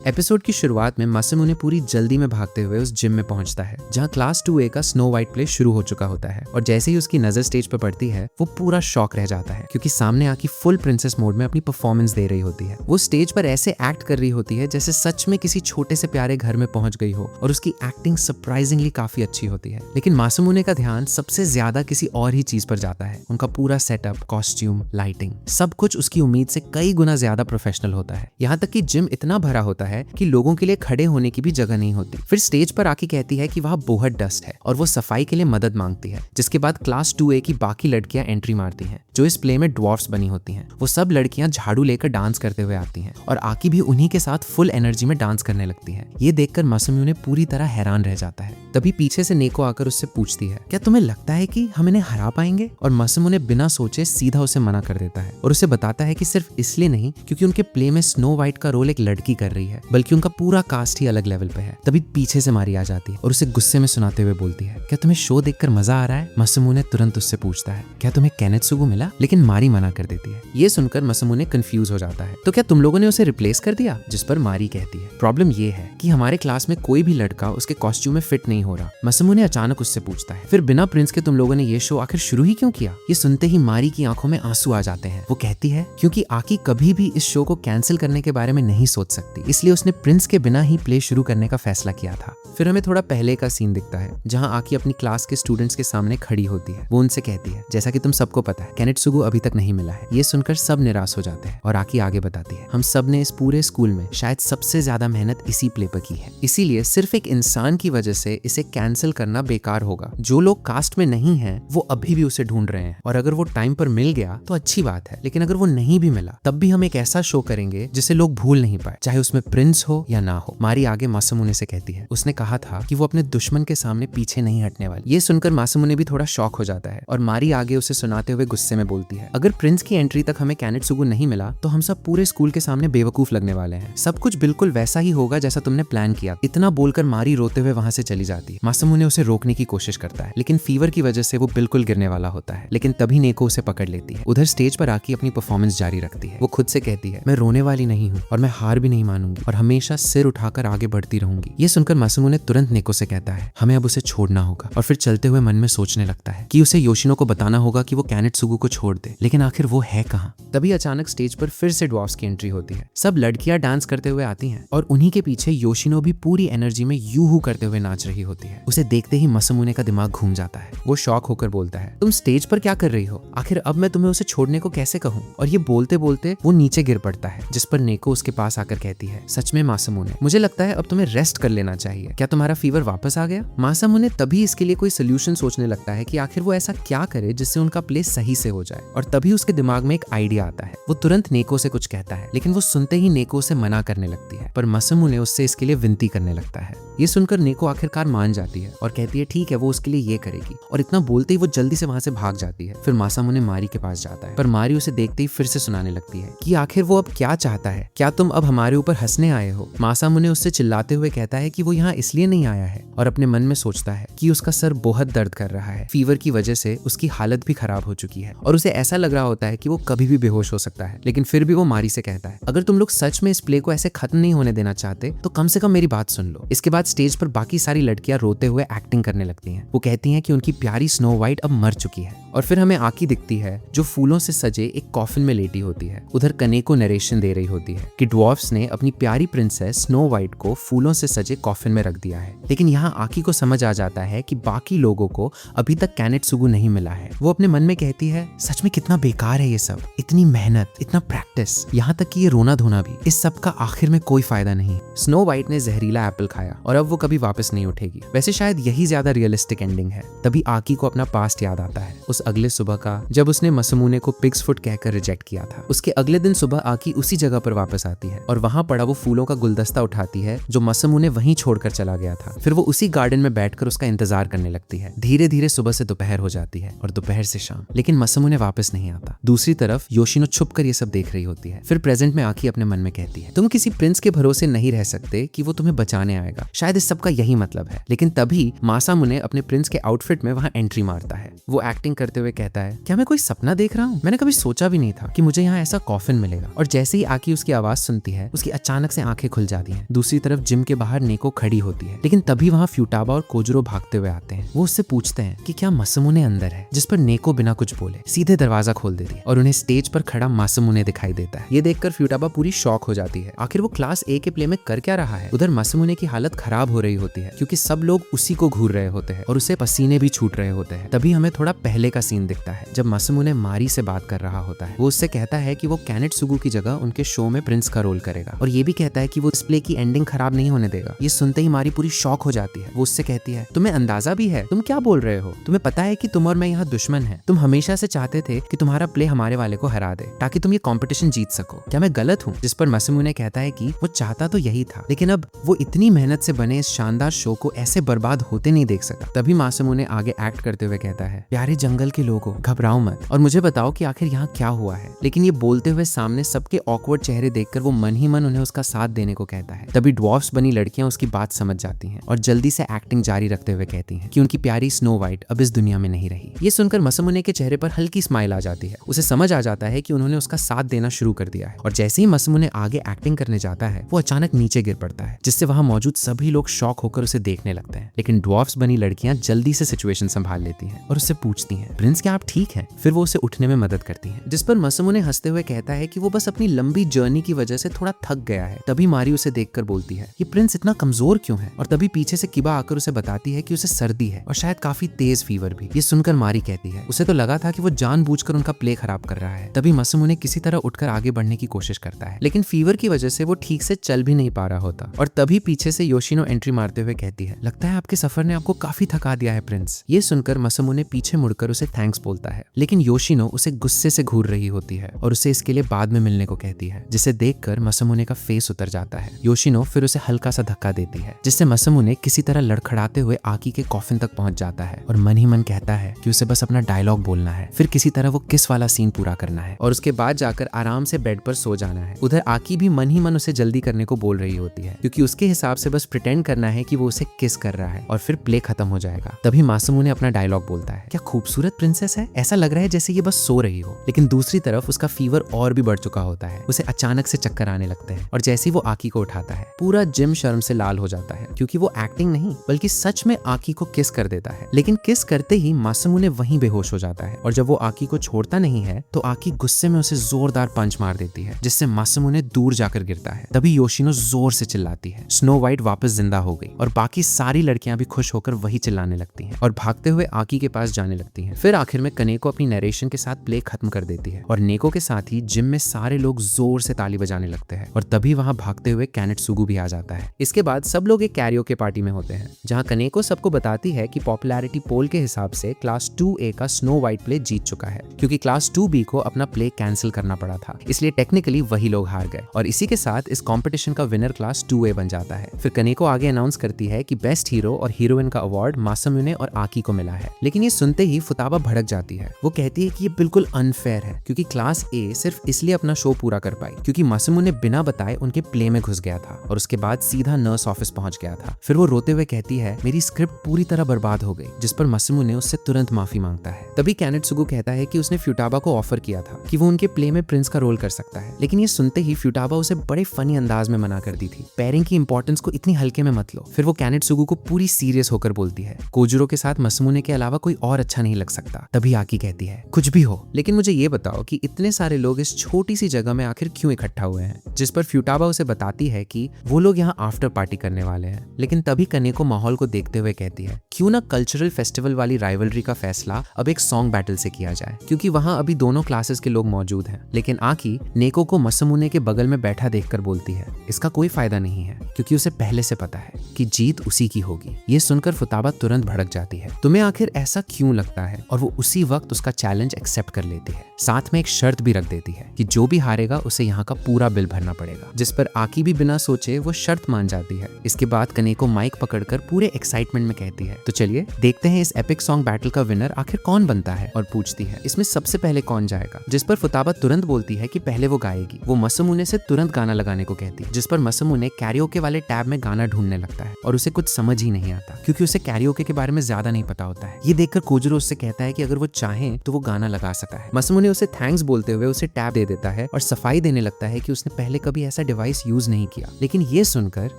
Episode की शुरुआत में मासुमुने पूरी जल्दी में भागते हुए उस जिम में पहुंचता है जहां क्लास 2A का स्नो वाइट प्ले शुरू हो चुका होता है। और जैसे ही उसकी नजर स्टेज पर पड़ती है वो पूरा शॉक रह जाता है क्योंकि सामने आकी फुल प्रिंसेस मोड में अपनी परफॉर्मेंस दे रही होती है। वो स्टेज पर ऐसे एक्ट कर रही होती है जैसे सच में किसी छोटे से प्यारे घर में पहुंच गई हो और उसकी एक्टिंग सरप्राइजिंगली काफी अच्छी होती है। लेकिन मासुमुने का ध्यान सबसे ज्यादा किसी और ही चीज पर जाता है। उनका पूरा सेटअप, कॉस्ट्यूम, लाइटिंग, सब कुछ उसकी उम्मीद से कई गुना ज्यादा प्रोफेशनल होता है। यहाँ तक कि जिम इतना भरा होता है कि लोगों के लिए खड़े होने की भी जगह नहीं होती। फिर स्टेज पर आके कहती है कि वहाँ बहुत डस्ट है और वो सफाई के लिए मदद मांगती है। जिसके बाद क्लास 2A की बाकी लड़कियां एंट्री मारती हैं जो इस प्ले में ड्वार्फ्स बनी होती हैं। वो सब लड़कियां झाड़ू लेकर डांस करते हुए आती हैं और आकी भी उन्हीं के साथ फुल एनर्जी में डांस करने लगती है। ये देखकर मासुमुने पूरी तरह हैरान रह जाता है। तभी पीछे से नेको आकर उससे पूछती है, क्या तुम्हें लगता है कि हम इन्हें हरा पाएंगे? और मासुमुने बिना सोचे सीधा उसे मना कर देता है और उसे बताता है कि सिर्फ इसलिए नहीं क्योंकि उनके प्ले में स्नो वाइट का रोल एक लड़की कर रही है, बल्कि उनका पूरा कास्ट ही अलग लेवल पे है। तभी पीछे से मारी आ जाती है और उसे गुस्से में सुनाते हुए बोलती है, क्या तुम्हें शो देखकर मजा आ रहा है? मासुमुने तुरंत उससे पूछता है, क्या तुम्हें केनेत्सुगु मिला? लेकिन मारी मना कर देती है। ये सुनकर मासुमुने कंफ्यूज हो जाता है, तो क्या तुम लोगों ने उसे रिप्लेस कर दिया? जिस पर मारी कहती है, प्रॉब्लम ये है कि हमारे क्लास में कोई भी लड़का उसके कॉस्ट्यूम में फिट नहीं हो रहा। मासुमुने अचानक उससे पूछता है, फिर बिना प्रिंस के तुम लोगों ने ये शो आखिर शुरू ही क्यों किया? ये सुनते ही मारी की आंखों में आंसू आ जाते हैं। वो कहती है क्योंकि आकी कभी भी इस शो को कैंसिल करने के बारे में नहीं सोच सकती, इसलिए उसने प्रिंस के बिना ही प्ले शुरू करने का फैसला किया था। फिर हमें थोड़ा पहले का सीन दिखता है जहां आकी अपनी क्लास के स्टूडेंट्स के सामने खड़ी होती है। वो उनसे कहती है, जैसा कि तुम सबको पता है केनेत्सुगु अभी तक नहीं मिला है। ये सुनकर सब निराश हो जाते हैं और आकी आगे बताती है, हम सब ने इस पूरे स्कूल में शायद सबसे ज्यादा मेहनत इसी प्ले पर की है, इसीलिए सिर्फ एक इंसान की वजह से इसे कैंसिल करना बेकार होगा। जो लोग कास्ट में नहीं है वो अभी भी उसे ढूंढ रहे हैं और अगर वो टाइम पर मिल गया तो अच्छी बात है, लेकिन अगर वो नहीं भी मिला तब भी हम एक ऐसा शो करेंगे जिसे लोग भूल नहीं पाए, चाहे उसमें प्रिंस हो या ना हो। मारी आगे मासुमुने से कहती है, उसने कहा था कि वो अपने दुश्मन के सामने पीछे नहीं हटने वाली। ये सुनकर मासुमुने भी थोड़ा शॉक हो जाता है और मारी आगे उसे सुनाते हुए गुस्से में बोलती है, अगर प्रिंस की एंट्री तक हमें केनेत्सुगु नहीं मिला तो हम सब पूरे स्कूल के सामने बेवकूफ लगने वाले हैं। सब कुछ बिल्कुल वैसा ही होगा जैसा तुमने प्लान किया। इतना बोलकर मारी रोते हुए वहां से चली जाती है। मासुमुने उसे रोकने की कोशिश करता है लेकिन फीवर की वजह से वो बिल्कुल गिरने वाला होता है, लेकिन तभी नेको उसे पकड़ लेती है। उधर स्टेज पर आकी अपनी परफॉर्मेंस जारी रखती है। वो खुद से कहती है, मैं रोने वाली नहीं हूँ और मैं हार भी नहीं मानूंगी और हमेशा सिर उठाकर आगे बढ़ती रहूंगी। ये सुनकर मासुमुने तुरंत नेको से कहता है, हमें अब उसे छोड़ना होगा। और फिर चलते हुए मन में सोचने लगता है कि उसे योशिनो को बताना होगा कि वो केनेत्सुगु को छोड़ दे, लेकिन आखिर वो है कहाँ? तभी अचानक स्टेज पर फिर से ड्वार्फ्स की एंट्री होती है। सब लड़कियां डांस करते हुए आती हैं और उन्हीं के पीछे योशिनो भी पूरी एनर्जी में यूहू करते हुए नाच रही होती है। उसे देखते ही मासुमुने का दिमाग घूम जाता है। वो शॉक होकर बोलता है, तुम स्टेज पर क्या कर रही हो? आखिर अब मैं तुम्हें उसे छोड़ने को कैसे कहूँ? और ये बोलते बोलते वो नीचे गिर पड़ता है, जिस पर नेको उसके पास आकर कहती है, सच में मासुमुने, मुझे लगता है अब तुम्हें रेस्ट कर लेना चाहिए। क्या तुम्हारा फीवर वापस आ गया? मासुमुने तभी इसके लिए कोई सोल्यूशन सोचने लगता है कि आखिर वो ऐसा क्या करे जिससे उनका प्ले सही से हो जाए। और तभी उसके दिमाग में एक आइडिया आता है। वो तुरंत नेको से कुछ कहता है लेकिन वो सुनते ही नेको उसे मना करने लगती है, पर मासुमुने उससे इसके लिए विनती करने लगता है। ये सुनकर नेको आखिरकार मान जाती है और कहती है ठीक है, वो उसके लिए ये करेगी। और इतना बोलते ही वो जल्दी से वहां से भाग जाती है। फिर मासुमुने मारी के पास जाता है, पर मारी उसे देखते ही फिर से सुनाने लगती है कि आखिर वो अब क्या चाहता है, क्या तुम अब हमारे ऊपर हंसने आए हो? मासुमुने उससे चिल्लाते हुए कहता है कि वो यहाँ इसलिए नहीं आया है और अपने मन में सोचता है कि उसका सर बहुत दर्द कर रहा है। फीवर की वजह से उसकी हालत भी खराब हो चुकी है और उसे ऐसा लग रहा होता है कि वो कभी भी बेहोश हो सकता है। लेकिन फिर भी वो मारी से कहता है, अगर तुम लोग सच में इस प्ले को ऐसे खत्म नहीं होने देना चाहते तो कम से कम मेरी बात सुन लो। इसके बाद स्टेज पर बाकी सारी लड़कियां रोते हुए एक्टिंग करने लगती हैं। वो कहती हैं कि उनकी प्यारी स्नो वाइट अब मर चुकी है। और फिर हमें आकी दिखती है जो फूलों से सजे एक कॉफिन में लेटी होती है। उधर कनेको नरेशन दे रही होती है कि ड्वार्फ्स ने अपनी प्यारी प्रिंसेस स्नो वाइट को फूलों से सजे कॉफिन में रख दिया है। लेकिन यहाँ आकी को समझ आ जाता है कि बाकी लोगों को अभी तक केनेत्सुगु नहीं मिला है। वो अपने मन में कहती है, सच में कितना बेकार है ये सब, इतनी मेहनत, इतना प्रैक्टिस, यहाँ तक कि ये रोना धोना भी, इस सब का आखिर में कोई फायदा नहीं। स्नो वाइट ने जहरीला एप्पल खाया और अब वो कभी वापस नहीं उठेगी। वैसे शायद यही ज्यादा रियलिस्टिक एंडिंग है। तभी आकी को अपना पास्ट याद आता है, उस अगले सुबह का जब उसने मासुमुने को पिग्स फुट कहकर रिजेक्ट किया था। उसके अगले दिन सुबह आकी उसी जगह पर वापस आती है और वहां पड़ा वो फूलों का गुलदस्ता उठाती है जो मासुमुने वहीं छोड़कर चला गया था। फिर वो उसी गार्डन में बैठकर उसका इंतजार करने लगती है। धीरे धीरे सुबह से दोपहर हो जाती है और दोपहर से शाम, लेकिन मासुमुने वापस नहीं आता। दूसरी तरफ योशिनो छुपकर ये सब देख रही होती है। फिर प्रेजेंट में आकी अपने मन में कहती है, तुम किसी प्रिंस के भरोसे नहीं रह सकते कि वो तुम्हें बचाने आएगा। शायद इस सब का यही मतलब है। लेकिन तभी मासामुने अपने प्रिंस के आउटफिट में वहां एंट्री मारता है। वो एक्टिंग करते हुए कहता है, क्या मैं कोई सपना देख रहा हूँ? मैंने कभी सोचा भी नहीं था कि मुझे यहाँ ऐसा कॉफिन मिलेगा। और जैसे ही आकी उसकी आवाज सुनती है, उसकी अचानक अचानक से आंखें खुल जाती हैं। दूसरी तरफ जिम के बाहर नेको खड़ी होती है, लेकिन तभी वहाँ फ्यूटाबा और कोजुरो भागते हुए आते हैं। वो उससे पूछते हैं कि क्या मासुमुने अंदर है, जिस पर नेको बिना कुछ बोले सीधे दरवाजा खोल देती है और उन्हें स्टेज पर खड़ा मासुमुने दिखाई देता है। ये देखकर फ्यूटाबा पूरी शॉक हो जाती है। आखिर वो क्लास ए के प्ले में कर क्या रहा है। उधर मासुमुने की हालत खराब हो रही होती है क्योंकि सब लोग उसी को घूर रहे होते हैं और उसे पसीने भी छूट रहे होते हैं। तभी हमें थोड़ा पहले का सीन दिखता है जब मासुमुने मारी से बात कर रहा होता है। वो उससे कहता है कि वो कैनेटसुगु की जगह उनके शो में प्रिंस का रोल करेगा और ये भी कहता है कि वो इस प्ले की एंडिंग खराब नहीं होने देगा। ये सुनते ही मारी पूरी शॉक हो जाती है। वो उससे कहती है, तुम्हें अंदाजा भी है, तुम क्या बोल रहे हो? तुम्हें पता है कि तुम और मैं यहाँ दुश्मन है। तुम हमेशा से चाहते थे कि तुम्हारा प्ले हमारे वाले को हरा दे ताकि तुम ये कंपटीशन जीत सको। क्या मैं गलत हूँ? जिस पर मासुमुने कहता है कि वो चाहता तो यही था, लेकिन अब वो इतनी मेहनत से बने इस शानदार शो को ऐसे बर्बाद होते नहीं देख सका। तभी मासुमुने आगे एक्ट करते हुए कहता है, प्यारे जंगल के लोगों, घबराओ मत और मुझे बताओ कि आखिर यहाँ क्या हुआ है। लेकिन ये बोलते हुए सामने सबके ऑकवर्ड चेहरे देखकर वो मन ही मन उन्हें उसका साथ देने को कहता है। तभी ड्वार्फ्स बनी लड़कियां उसकी बात समझ जाती हैं और जल्दी से एक्टिंग जारी रखते हुए कहती हैं कि उनकी प्यारी स्नो वाइट अब इस दुनिया में नहीं रही। ये सुनकर मासुमुने के चेहरे पर हल्की स्माइल आ जाती है। उसे समझ आ जाता है कि उन्होंने उसका साथ देना शुरू कर दिया है और जैसे ही मासुमुने आगे एक्टिंग करने जाता है वो अचानक नीचे गिर पड़ता है, जिससे वहां मौजूद सभी लोग शॉक होकर उसे देखने लगते हैं। लेकिन ड्वार्फ्स बनी लड़कियां जल्दी से सिचुएशन संभाल लेती हैं और उससे पूछती हैं, प्रिंस क्या आप ठीक हैं? फिर वो उसे उठने में मदद करती हैं, जिस पर मासुमुने हंसते हुए कहता है कि वो बस अपनी लंबी जर्नी की वजह से थोड़ा थक गया है। तभी मारी उसे देखकर बोलती है, ये प्रिंस इतना कमजोर क्यों है? और तभी पीछे से किबा आकर उसे बताती है कि उसे सर्दी है और शायद काफी तेज फीवर भी। ये सुनकर मारी कहती है, उसे तो लगा था कि वो जानबूझकर उनका प्ले खराब कर रहा है। तभी मासुमुने किसी तरह उठकर आगे बढ़ने की कोशिश करता है, लेकिन फीवर की वजह से वो ठीक से चल भी नहीं पा रहा होता। और तभी पीछे से योशिनो एंट्री मारते हुए कहती है, लगता है आपके सफर ने आपको काफी थका दिया है प्रिंस। ये सुनकर मासुमुने पीछे मुड़कर उसे थैंक्स बोलता है, लेकिन योशिनो उसे गुस्से से घूर रही होती है और उसे इसके लिए बाद में मिलने को कहती है, जिसे देखकर मासुमुने का फेस उतर जाता है। योशिनो फिर उसे हल्का सा धक्का देती है, जिससे मासुमुने किसी तरह लड़खड़ाते हुए आकी के कॉफिन तक पहुंच जाता है और मन ही मन कहता है कि उसे बस अपना डायलॉग बोलना है, फिर किसी तरह वो किस वाला सीन पूरा करना है और उसके बाद जाकर आराम से बेड पर सो जाना है। उधर आकी भी मन ही मन उसे जल्दी करने को बोल रही होती है क्योंकि उसके हिसाब से बस प्रिटेंड करना है कि वो उसे किस कर रहा है और फिर प्ले खत्म हो जाएगा। तभी मासुमुने अपना डायलॉग बोलता है, क्या खूबसूरत प्रिंसेस है, ऐसा लग रहा है जैसे ये बस सो रही हो। लेकिन दूसरी तरफ उसका फीवर और भी बढ़ चुका होता है। उसे अचानक से चक्कर आने लगते हैं और जैसे ही वो आकी को उठाता है पूरा जिम शर्म से लाल हो जाता है क्योंकि वो एक्टिंग नहीं बल्कि सच में आकी को किस कर देता है। लेकिन किस करते ही मासुमुने वहीं बेहोश हो जाता है और जब वो आकी को छोड़ता नहीं है तो आकी गुस्से में उसे जोरदार पंच मार देती है, जिससे मासुमुने दूर जाकर गिरता है। तभी योशिनो जोर से चिल्लाती है, स्नो वाइट वापस जिंदा हो गई। और बाकी सारी लड़कियां भी खुश होकर वही चिल्लाने लगती हैं और भागते हुए आकी के पास जाने लगती हैं। फिर आखिर में कनेको अपनी नरेशन के साथ प्ले खत्म कर देती है और नेको के साथ ही जिम में सारे लोग जोर से ताली बजाने लगते हैं और तभी वहां भागते हुए कैनेटसुगु भी आ जाता है। इसके बाद सब लोग एक कैरियोके पार्टी में होते हैं जहां कनेको सबको बताती है कि पॉपुलैरिटी पोल के हिसाब से क्लास 2A का स्नो वाइट प्ले जीत चुका है क्योंकि क्लास 2B को अपना प्ले कैंसिल करना पड़ा था, इसलिए टेक्निकली वही लोग हार गए और इसी के साथ इस कंपटीशन का विनर क्लास 2A बन जाता है। फिर कनेको आगे अनाउंस करती है कि बेस्ट हीरो और हीरोइन का अवार्ड मासुमुने और आकी को मिला है। लेकिन ये सुनते ही फुताबा भड़क जाती है। वो कहती है कि ये बिल्कुल अनफेयर है क्योंकि क्लास A सिर्फ इसलिए अपना शो पूरा कर पाई क्योंकि मासुमुने बिना बताए उनके प्ले में घुस गया था और उसके बाद सीधा नर्स ऑफिस पहुंच गया था। फिर वो रोते हुए कहती है, मेरी स्क्रिप्ट पूरी तरह बर्बाद हो गई, जिस पर मासुमुने उससे तुरंत माफी मांगता है। तभी कैनेटसुगु कहता है कि उसने फ्यूटाबा को ऑफर किया था कि वो उनके प्ले में प्रिंस का रोल कर सकता है, लेकिन ये सुनते ही फ्यूटाबा उसे बड़े फनी अंदाज में मना कर दी थी। पेयरिंग की इंपॉर्टेंस को इतनी हल्के में मत लो। फिर वो कैनेटसुगु को पूरी सीरियस होकर बोलती है, कोजुरो के साथ मासुमुने के अलावा कोई और अच्छा नहीं लग सकता। तभी आकी कहती है, कुछ भी हो लेकिन मुझे ये बताओ कि इतने सारे लोग इस छोटी सी जगह में आखिर क्यों इकट्ठा हुए हैं। जिस पर फ्यूटाबा उसे बताती है कि वो लोग यहाँ आफ्टर पार्टी करने वाले हैं। लेकिन तभी कनेको माहौल को देखते हुए कहती है, क्यों ना कल्चरल फेस्टिवल वाली राइवलरी का फैसला अब एक सॉन्ग बैटल से किया जाए क्योंकि वहां अभी दोनों क्लासेस के लोग मौजूद हैं। लेकिन आकी नेको को मासुमुने के बगल में बैठा देखकर बोलती है, इसका कोई फायदा नहीं है क्योंकि उसे पहले से पता है कि जीत उसी की होगी। ये सुनकर फुताबा तुरंत भड़क जाती है, तुम्हें आखिर ऐसा क्यों लगता है? और वो उसी वक्त उसका चैलेंज एक्सेप्ट कर लेती है। साथ में एक शर्त भी रख देती है कि जो भी हारेगा उसे यहाँ का पूरा बिल भरना पड़ेगा, जिस पर आकी भी बिना सोचे वो शर्त मान जाती है। इसके बाद कनेको माइक पकड़कर पूरे एक्साइटमेंट में कहती है, तो चलिए देखते हैं इस एपिक सॉन्ग बैटल का विनर आखिर कौन बनता है, और पूछती है इसमें सबसे पहले कौन जाएगा। जिस पर फुताबा तुरंत बोलती है कि पहले वो गाएगी। वो मासुमुने से तुरंत गाना लगाने को कहती है, जिस पर मासुमुने कैरियोके वाले टैब में गाना ढूंढने लगता है और उसे कुछ समझ ही नहीं आता क्योंकि उसे कैरियोके के बारे में ज्यादा नहीं पता होता है। ये देखकर कोजुरो उससे कहता है कि अगर वो चाहे तो वो गाना लगा सकता है। मासुमुने उसे थैंक्स बोलते हुए उसे टैब दे देता है और सफाई देने लगता है कि उसने पहले कभी ऐसा डिवाइस यूज नहीं किया। लेकिन ये सुनकर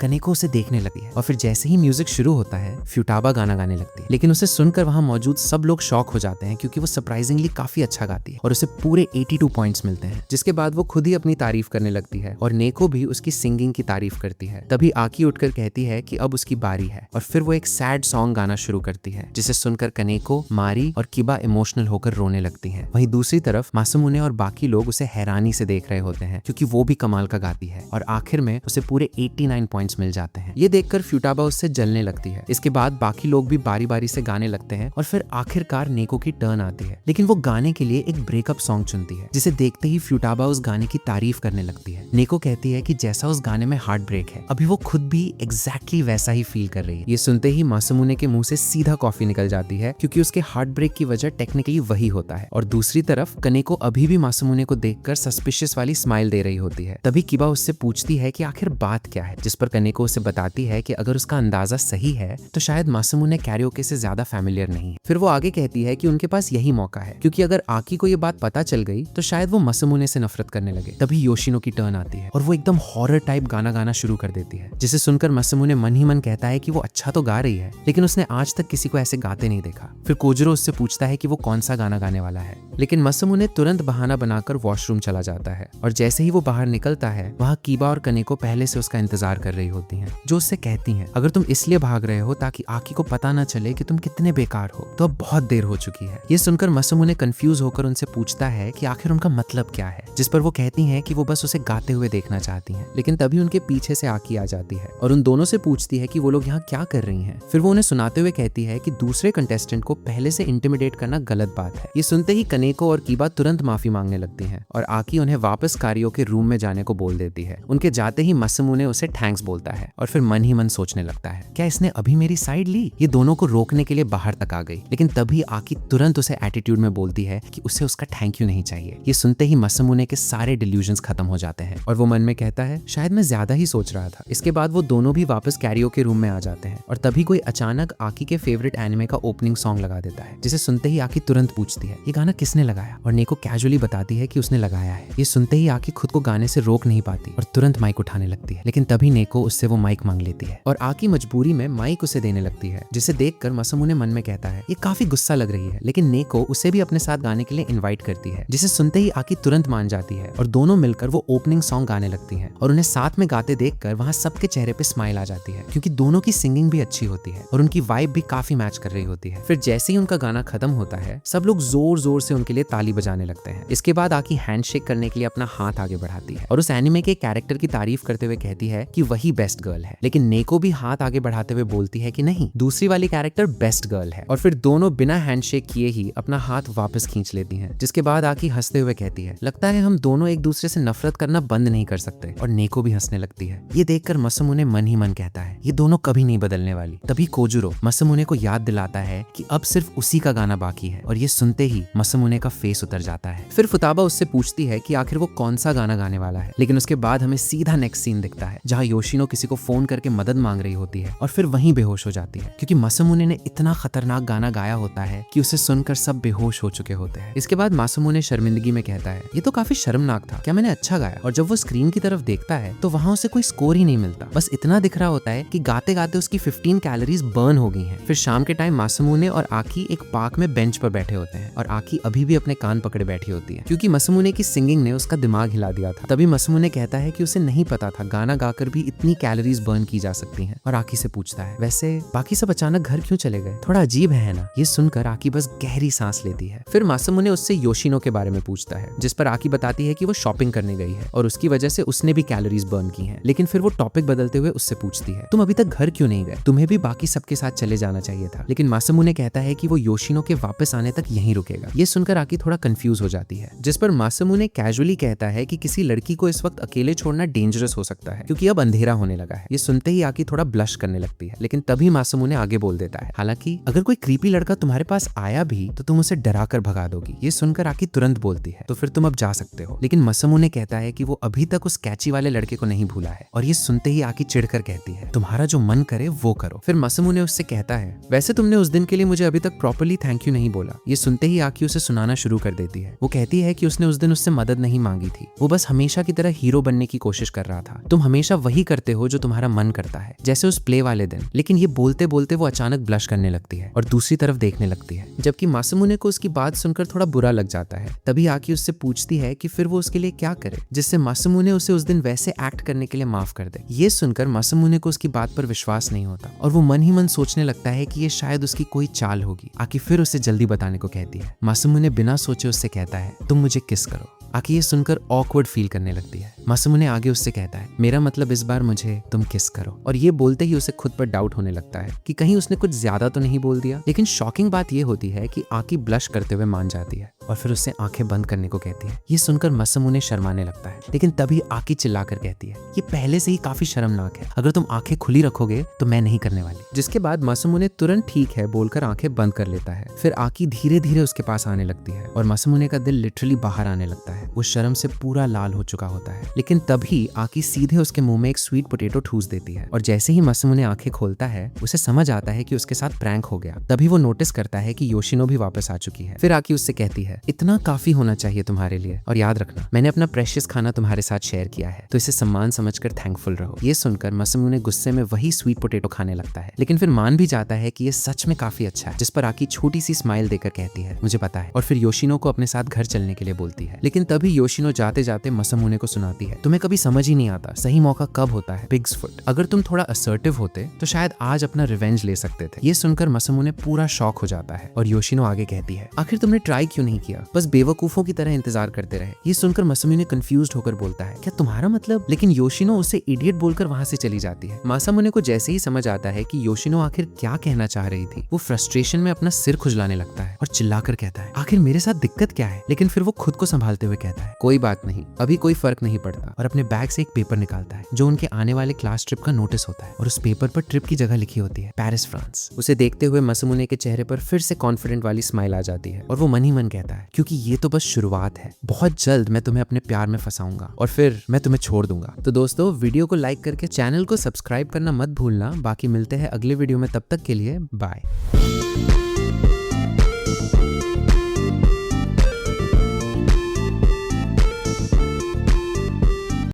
कनेको उसे देखने लगती है और फिर जैसे ही म्यूजिक शुरू होता है फ्यूटाबा गाना गाने लगती है। लेकिन उसे सुनकर वहां मौजूद सब लोग शॉक हो जाते हैं क्योंकि वो सरप्राइजिंगली काफी अच्छा गाती है और उसे पूरे 82 पॉइंट्स मिलते हैं। जिसके बाद वो खुद ही अपनी तारीफ करने लगती है और नेको भी उसकी सिंगिंग की तारीफ करती है। तभी आकी उठकर कहती है कि अब उसकी बारी है और फिर वो एक सैड सॉन्ग गाना शुरू करती है जिसे सुनकर कनेको, मारी और किबा इमोशनल होकर रोने लगती हैं। वहीं दूसरी तरफ मासुमुने और बाकी लोग उसे हैरानी से देख रहे होते हैं क्योंकि वो भी कमाल का गाती है और आखिर में उसे पूरे 89 पॉइंट्स मिल जाते हैं। ये देखकर फ्यूटाबा उससे जलने लगती है। इसके बाद बाकी लोग भी बारी बारी से गाने लगते हैं और फिर आखिरकार नेको की टर्न आती है। लेकिन वो गाने के लिए एक ब्रेकअप सॉन्ग चुनती है जिसे देखते ही फ्यूटाबा उस गाने की तारीफ करने लगती है। नेको कहती है कि जैसा उस गाने में हार्ट ब्रेक है अभी वो खुद भी एग्जैक्टली वैसा ही फील कर रही है। ये सुनते ही मासुमुने के मुंह से सीधा कॉफी निकल जाती है क्योंकि उसके हार्ट ब्रेक की वजह टेक्निकली वही होता है। और दूसरी तरफ कनेको अभी भी मासुमुने को देखकर सस्पिशियस वाली स्माइल दे रही होती है। तभी किबा उससे पूछती है कि आखिर बात क्या है, जिस पर कनेको उसे बताती है कि अगर उसका अंदाजा सही है तो शायद मासुमुने कैरियोके से ज्यादा फैमिलियर नहीं है। फिर वो आगे कहती है कि उनके पास यही मौका है क्योंकि अगर आकी को ये बात पता चल गई तो शायद वो मासुमुने से नफरत करने लगे। तभी योशिनो की टर्न आती है और वो एकदम हॉरर टाइप गाना गाना शुरू कर देती है जिसे सुनकर मासुमुने मन ही मन कहता है कि वो अच्छा तो गा रही है लेकिन उसने आज तक किसी को ऐसे गाते नहीं देखा। फिर कोजुरो उससे पूछता है कि वो कौन सा गाना गाने वाला है, लेकिन मासुमुने तुरंत बहाना बनाकर वॉशरूम चला जाता है और जैसे ही वो बाहर निकलता है वहाँ कीबा और कनेको पहले से उसका इंतजार कर रही होती हैं, जो उससे कहती हैं अगर तुम इसलिए भाग रहे हो ताकि आकी को पता ना चले कि तुम कितने बेकार हो तो अब बहुत देर हो चुकी है। ये सुनकर मासुमुने कंफ्यूज होकर उनसे पूछता है कि आखिर उनका मतलब क्या है, जिस पर वो कहती हैं कि वो बस उसे गाते हुए देखना चाहती हैं। लेकिन तभी उनके पीछे से आकी आ जाती है और उन दोनों से पूछती है कि वो लोग यहाँ क्या कर रही हैं। फिर वो उन्हें सुनाते हुए कहती है कि दूसरे कंटेस्टेंट को पहले से इंटिमिडेट करना गलत बात है। ये सुनते ही कनेको और कीबा तुरंत माफी मांगने लगती हैं और आकी उन्हें वापस कारियोके रूम में जाने को बोल देती है। उनके जाते ही मासुमुने उसे थैंक्स बोलता है और फिर मन ही मन सोचने लगता है क्या इसने अभी मेरी साइड ली। ये दोनों को रोकने के लिए बाहर तक आ गई, लेकिन तभी आकी तुरंत उसे एटीट्यूड में बोलती है कि उसे उसका थैंक यू नहीं चाहिए। ये सुनते ही मासुमुने के सारे डिल्यूजन्स खत्म हो जाते हैं और वो मन में कहता है शायद मैं ज्यादा ही सोच रहा था। इसके बाद वो दोनों भी वापस कैरियोके रूम में आ जाते हैं और तभी कोई अचानक आकी के फेवरेट एनिमे का ओपनिंग सॉन्ग लगा देता है जिसे सुनते ही आकी तुरंत पूछती है ये गाना किसने लगाया और नेको कैजुअली बताती है कि उसने लगाया है। ये सुनते ही आकी खुद को गाने से रोक नहीं पाती और तुरंत माइक उठाने लगती है, लेकिन तभी नेको उससे वो माइक मांग लेती है और आकी मजबूरी में माइक उसे देने लगती है, जिसे देखकर मासुमुने मन में कहता है ये काफी गुस्सा लग रही है। लेकिन नेको उसे भी अपने साथ गाने के लिए इन्वाइट करती है, जिसे सुनते ही आकी तुरंत मान जाती है और दोनों मिलकर वो ओपनिंग सॉन्ग गाने लगती हैं और उन्हें साथ में गाते देखकर वहाँ सबके चेहरे पे स्माइल आ जाती है क्योंकि दोनों की सिंगिंग भी अच्छी होती है और उनकी वाइब भी काफी मैच कर रही होती है। फिर जैसे ही उनका गाना खत्म होता है सब लोग जोर जोर से उनके लिए ताली बजाने लगते हैं। इसके बाद आकी हैंडशेक करने के लिए अपना हाथ आगे बढ़ाती है और उस एनिमे के कैरेक्टर की तारीफ करते हुए कहती है कि वही बेस्ट गर्ल है। लेकिन नेको भी हाथ आगे बढ़ाते हुए बोलती है कि नहीं, दूसरी वाली कैरेक्टर बेस्ट गर्ल है। और फिर दोनों बिना हैंडशेक किए ही अपना हाथ वापस खींच लेती हैं, जिसके बाद आकी हंसते हुए कहती है लगता है हम दोनों एक दूसरे से नफरत करना बंद नहीं कर सकते। और नेको भी हंसने लगती है। ये देखकर मासुमुने मन ही मन कहता है ये दोनों कभी नहीं बदलने वाली। तभी कोजुरो मासुमुने को याद दिलाता है कि अब सिर्फ उसी का गाना बाकी है और ये सुनते ही मासुमुने का फेस उतर जाता है। फिर फुताबा उससे पूछती है कि आखिर वो कौन सा गाना गाने वाला है, लेकिन उसके बाद हमें सीधा नेक्स्ट सीन दिखता है जहाँ योशिनो किसी को फोन करके मदद मांग रही होती है और फिर वहीं बेहोश हो जाती है क्योंकि मासुमुने ने इतना खतरनाक गाना गाया होता है कि उसे सुनकर सब बेहोश हो चुके होते हैं। इसके बाद मासुमुने शर्मिंदगी में कहता है ये तो काफी शर्मनाक था, क्या मैंने अच्छा गाया? और जब वो स्क्रीन की तरफ देखता है तो वहाँ उसे कोई स्कोर ही नहीं मिलता, बस इतना दिख रहा होता है कि गाते गाते उसकी 15 कैलोरीज बर्न हो गई हैं। फिर शाम के टाइम मासुमुने और आकी एक पार्क में बेंच पर बैठे होते हैं और आकी अभी भी अपने कान पकड़े बैठी होती है क्योंकि मासुमुने की सिंगिंग ने उसका दिमाग हिला दिया था। तभी मासुमुने कहता है कि उसे नहीं पता था गाना गाकर भी इतनी कैलोरीज बर्न की जा सकती हैं और आकी से पूछता है वैसे बाकी सब अचानक घर क्यों चले गए, थोड़ा अजीब है ना? ये सुनकर आकी बस गहरी सांस लेती है। फिर मासुमुने उससे योशिनो के बारे में पूछता है, जिस पर आकी बताती है कि वो शॉपिंग करने गई है और उसकी वजह से उसने भी कैलोरीज बर्न की हैं। लेकिन फिर वो टॉपिक बदलते हुए उससे पूछती है तुम अभी तक घर क्यों नहीं गए, तुम्हें भी बाकी सबके साथ चले जाना चाहिए था। लेकिन मासुमुने कहता है कि वो योशिनो के वापस आने तक यहीं रुकेगा। ये सुनकर आकी थोड़ा कंफ्यूज हो जाती है, जिस पर मासुमुने कैजुअली कहता है कि किसी लड़की को इस वक्त अकेले छोड़ना डेंजरस हो सकता है क्योंकि अब अंधेरा होने लगा है। ये सुनते ही आकी थोड़ा ब्लश करने लगती है, लेकिन तभी मासुमुने आगे बोल देता है हालांकि अगर कोई क्रीपी लड़का तुम्हारे पास आया भी तो तुम उसे डरा कर भगा दोगी। ये सुनकर आकी तुरंत बोलती है तो फिर तुम अब जा सकते हो। लेकिन मासुमुने कहता है कि वो अभी तक उस कैची वाले लड़के को नहीं भूला है और ये सुनते ही आकी चिढ़कर कहती है, तुम्हारा जो मन करे वो करो। फिर मासूमुने उससे कहता है, वैसे तुमने उस दिन के लिए मुझे अभी तक प्रॉपर्ली थैंक यू नहीं बोला। ये सुनते ही आकी उसे सुनाना शुरू कर देती है। वो कहती है कि उसने उस दिन उससे मदद नहीं मांगी थी, वो बस हमेशा की तरह हीरो बनने की कोशिश कर रहा था। तुम हमेशा वही करते हो जो तुम्हारा मन करता है, जैसे उस प्ले वाले दिन। लेकिन ये बोलते बोलते वो अचानक ब्लश करने लगती है और दूसरी तरफ देखने लगती है, जबकि मासूमुने को उसकी बात सुनकर थोड़ा बुरा लग जाता है। तभी आकी उससे पूछती है कि फिर वो उसके लिए क्या करे जिससे मासूमुने उसे उस दिन वैसे एक्ट करने के लिए माफ कर दे। ये सुनकर मासूमुने को उसकी बात पर विश्वास नहीं होता और वो मन ही मन सोचने लगता है कि ये शायद उसकी कोई चाल होगी। आकी फिर उसे जल्दी बताने को कहती है। मासूमुने बिना सोचे उससे कहता है, तुम मुझे किस करो। आकी ये सुनकर ऑकवर्ड फील करने लगती है। मासूमुने आगे उससे कहता है, मेरा मतलब इस बार मुझे तुम किस करो। और ये बोलते ही उसे खुद पर डाउट होने लगता है कि कहीं उसने कुछ ज्यादा तो नहीं बोल दिया। लेकिन शॉकिंग बात ये होती है कि आकी ब्लश करते हुए मान जाती है और फिर उससे आंखें बंद करने को कहती है। ये सुनकर मासूमुने शर्माने लगता है, लेकिन तभी आकी चिल्लाकर कहती है, ये पहले से ही काफी शर्मनाक है, अगर तुम आंखें खुली रखोगे तो मैं नहीं करने वाली। जिसके बाद मासूमुने तुरंत ठीक है बोलकर आंखें बंद कर लेता है। फिर आकी धीरे धीरे उसके पास आने लगती है और मासूमुने का दिल लिटरली बाहर आने लगता है। वो शर्म से पूरा लाल हो चुका होता है। लेकिन तभी आकी सीधे उसके मुंह में एक स्वीट पोटैटो ठूस देती है और जैसे ही मासूमुने आंखें खोलता है उसे समझ आता है कि उसके साथ प्रैंक हो गया। तभी वो नोटिस करता है कि योशिनो भी वापस आ चुकी है। फिर आकी उससे कहती है, इतना काफी होना चाहिए तुम्हारे लिए, और याद रखना मैंने अपना प्रेशियस खाना तुम्हारे साथ शेयर किया है, तो इसे सम्मान समझकर थैंकफुल रहो। ये सुनकर मासूमुने गुस्से में वही स्वीट पोटैटो खाने लगता है, लेकिन फिर मान भी जाता है कि ये सच में काफी अच्छा है। जिस पर आकी छोटी सी स्माइल देकर कहती है, मुझे पता है, और फिर योशिनो को अपने साथ घर चलने के लिए बोलती है। लेकिन तभी योशिनो जाते जाते मासूमुने को सुनाती है, तुम्हें कभी समझ ही नहीं आता सही मौका कब होता है, पिग्स फुट। अगर तुम थोड़ा असर्टिव होते तो शायद आज अपना रिवेंज ले सकते थे। ये सुनकर मासूमुने पूरा शॉक हो जाता है और योशिनो आगे कहती है, आखिर तुमने ट्राई क्यों नहीं किया, बस बेवकूफों की तरह इंतजार करते रहे। ये सुनकर मासूमुने कंफ्यूज्ड होकर बोलता है, क्या तुम्हारा मतलब? लेकिन योशिनो उसे इडियट बोलकर वहां से चली जाती है। मासूमुने को जैसे ही समझ आता है कि योशिनो आखिर क्या कहना चाह रही थी, वो फ्रस्ट्रेशन में अपना सिर खुजलाने लगता है और चिल्लाकर कहता है, आखिर मेरे साथ दिक्कत क्या है? लेकिन फिर वो खुद को संभालते हुए कहता है, कोई बात नहीं, अभी कोई फर्क नहीं पड़ता, और अपने बैग से एक पेपर निकालता है जो उनके आने वाले क्लास ट्रिप का नोटिस होता है और उस पेपर पर ट्रिप की जगह लिखी होती है पेरिस, फ्रांस। उसे देखते हुए मासूमुने के चेहरे पर फिर से कॉन्फिडेंट वाली स्माइल आ जाती है और वो मन ही मन कहता है, क्योंकि ये तो बस शुरुआत है, बहुत जल्द मैं तुम्हें अपने प्यार में फंसाऊंगा और फिर मैं तुम्हें छोड़ दूंगा। तो दोस्तों, वीडियो को लाइक करके चैनल को सब्सक्राइब करना मत भूलना। बाकी मिलते हैं अगले वीडियो में, तब तक के लिए बाय।